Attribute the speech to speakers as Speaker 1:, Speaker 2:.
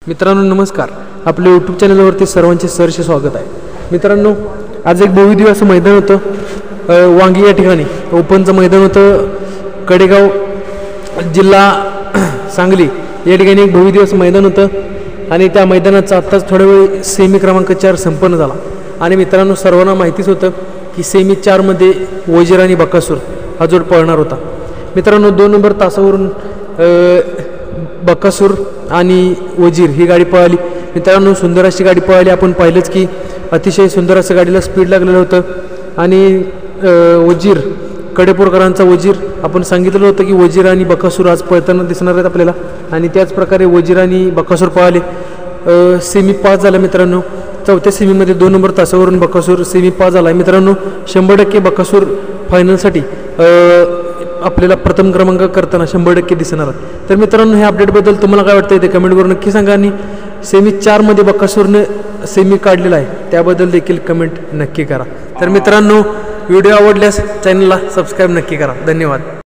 Speaker 1: मित्रांनो नमस्कार. आपल्या यूट्यूब चॅनलवरती सर्वांचे सहर्ष स्वागत आहे. मित्रांनो आज एक भव्य असं मैदान होतं वांगी या ठिकाणी. ओपनचं मैदान होतं कडेगाव जिल्हा सांगली या ठिकाणी. एक भव्य असं मैदान होतं आणि त्या मैदानाचा आत्ताच थोड्या वेळ सेमी क्रमांक 4 संपन्न झाला. आणि मित्रांनो सर्वांना माहितीच होतं की सेमी 4मध्ये वजीर आणि बकासूर हा जोड पळणार होता. मित्रांनो 2 नंबर तासावरून बकासूर आणि वजीर ही गाडी पळाली. मित्रांनो सुंदर अशी गाडी पळाली. आपण पाहिलंच की अतिशय सुंदर असं गाडीला स्पीड लागलेलं होतं. आणि वजीर कडेपूरकरांचा वजीर आपण सांगितलं होतं की वजीर आणि बकासूर आज पळताना दिसणार आहेत आपल्याला. आणि त्याच प्रकारे वजीर आणि बकासूर पळाले. सेमी 5 झाला मित्रांनो. चौथ्या सेमीमध्ये 2 नंबर तासावरून बकासूर सेमी 5 झाला आहे. मित्रांनो 100% बकासूर फायनलसाठी आपल्याला प्रथम क्रमांक करताना 100% दिसणार आहे. तर मित्रांनो ह्या अपडेटबद्दल तुम्हाला काय वाटतं ते कमेंट करून नक्की सांगा. आणि सेमी 4मध्ये बकासूरने सेमी काढलेला आहे त्याबद्दल देखील कमेंट नक्की करा. तर मित्रांनो व्हिडिओ आवडल्यास चॅनलला सबस्क्राईब नक्की करा. धन्यवाद.